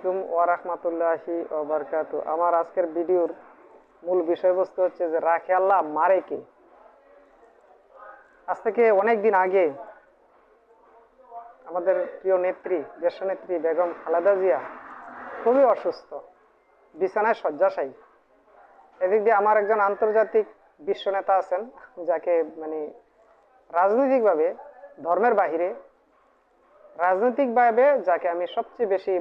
আলাইকুম ওয়া রাহমাতুল্লাহি ওয়া বারাকাতুহু। আমার আজকের ভিডিওর মূল বিষয়বস্তু হচ্ছে যে রাখে আল্লাহ মারে কে। আজ থেকে অনেক দিন আগে আমাদের প্রিয় নেত্রী দেশনেত্রী বেগম খালেদা জিয়া খুবই অসুস্থ, বিছানায় শয্যাশায়ী। এদিক দিয়ে আমার একজন আন্তর্জাতিক বিশ্ব নেতা আছেন, যাকে রাজনৈতিকভাবে ধর্মের বাহিরে রাজনৈতিকভাবে যাকে আমি সবচেয়ে বেশি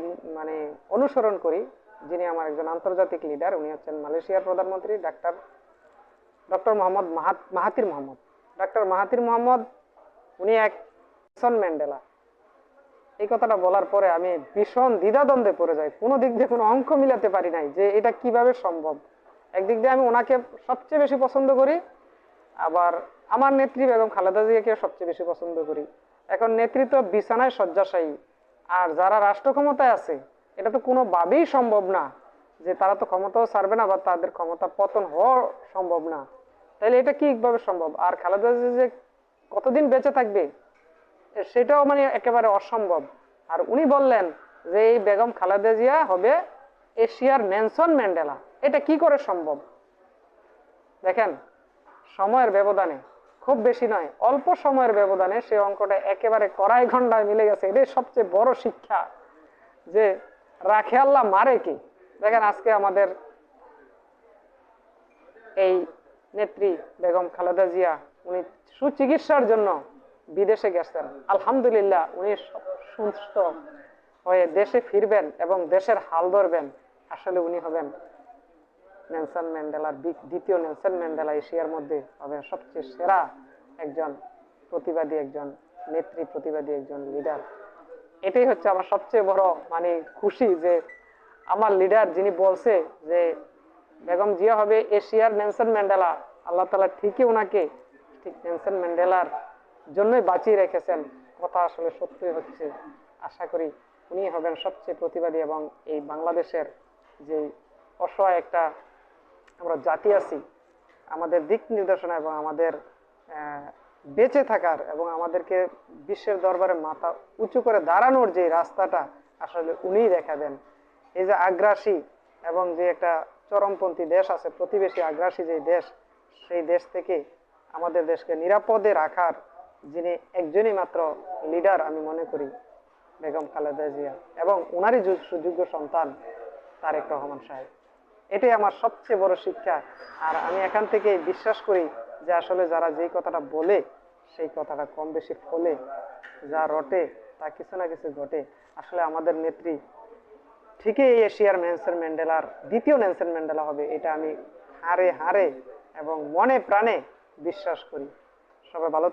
অনুসরণ করি, যিনি আমার একজন আন্তর্জাতিক লিডার, উনি হচ্ছেন মালয়েশিয়ার প্রধানমন্ত্রী doctor Mohammad Mahathir Mohamad. Doctor Mahathir Mohamad উনি এক নেলসন ম্যান্ডেলা। এই কথাটা বলার পরে আমি ভীষণ দ্বিধাদ্বন্দ্বে পড়ে যাই, কোনো দিক দিয়ে কোনো অঙ্ক মিলাতে পারি নাই যে এটা কিভাবে সম্ভব। একদিক দিয়ে আমি ওনাকে সবচেয়ে বেশি পছন্দ করি, আবার আমার নেত্রী বেগম খালেদা জিয়াকে সবচেয়ে বেশি পছন্দ করি। এখন নেতৃত্ব বিছানায় শয্যাশায়ী, আর যারা রাষ্ট্র ক্ষমতায় আছে এটা তো কোনোভাবেই সম্ভব না যে তারা তো ক্ষমতাও ছাড়বে না বা তাদের ক্ষমতা পতন হওয়া সম্ভব না। তাহলে এটা কিভাবে সম্ভব? আর খালেদা জিয়া যে কতদিন বেঁচে থাকবে সেটাও একেবারে অসম্ভব। আর উনি বললেন যে এই বেগম খালেদা জিয়া হবে এশিয়ার নেলসন ম্যান্ডেলা। এটা কি করে সম্ভব? দেখেন, সময়ের ব্যবধানে, খুব বেশি নয়, অল্প সময়ের ব্যবধানে সে অঙ্কটা একেবারে কড়াই ঘন্টায় মিলে গেছে। এটাই সবচেয়ে বড় শিক্ষা যে রাখে আল্লাহ মারে কি। দেখেন, আজকে আমাদের এই নেত্রী বেগম খালেদা জিয়া উনি সুচিকিৎসার জন্য বিদেশে গেছেন। আলহামদুলিল্লাহ, উনি সুস্থ হয়ে দেশে ফিরবেন এবং দেশের হাল ধরবেন। আসলে উনি হবেন নেলসন ম্যান্ডেলার দ্বিতীয় নেলসন ম্যান্ডেলা। এশিয়ার মধ্যে হবে সবচেয়ে সেরা একজন প্রতিবাদী, একজন নেত্রী, প্রতিবাদী একজন লিডার। এটাই হচ্ছে আমার সবচেয়ে বড় খুশি যে আমার লিডার যিনি বলছে যে বেগম জিয়া হবে এশিয়ার নেলসন ম্যান্ডেলা, আল্লাহ তাআলা ঠিকই ওনাকে ঠিক নেলসন ম্যান্ডেলার জন্যই বাঁচিয়ে রেখেছেন। কথা আসলে সত্যি হচ্ছে। আশা করি উনি হবেন সবচেয়ে প্রতিবাদী এবং এই বাংলাদেশের যে অসহায় একটা আমরা জাতি আছি, আমাদের দিক নির্দেশনা এবং আমাদের বেঁচে থাকার এবং আমাদেরকে বিশ্বের দরবারে মাথা উঁচু করে দাঁড়ানোর যে রাস্তাটা আসলে উনিই দেখাবেন। এই যে আগ্রাসী এবং যে একটা চরমপন্থী দেশ আছে, প্রতিবেশী আগ্রাসী যে দেশ, সেই দেশ থেকে আমাদের দেশকে নিরাপদে রাখার যিনি একজনই মাত্র লিডার আমি মনে করি বেগম খালেদা জিয়া এবং ওনারই সুযোগ্য সন্তান তারেক রহমান সাহেব। এটাই আমার সবচেয়ে বড় শিক্ষা। আর আমি এখান থেকে বিশ্বাস করি যে আসলে যারা যেই কথাটা বলে সেই কথাটা কম বেশি ফলে, যা রটে তা কিছু না কিছু ঘটে। আসলে আমাদের নেত্রী ঠিকই এই এশিয়ার নেলসন ম্যান্ডেলার দ্বিতীয় নেলসন ম্যান্ডেলা হবে, এটা আমি হাড়ে হাড়ে এবং মনে প্রাণে বিশ্বাস করি। সবাই ভালো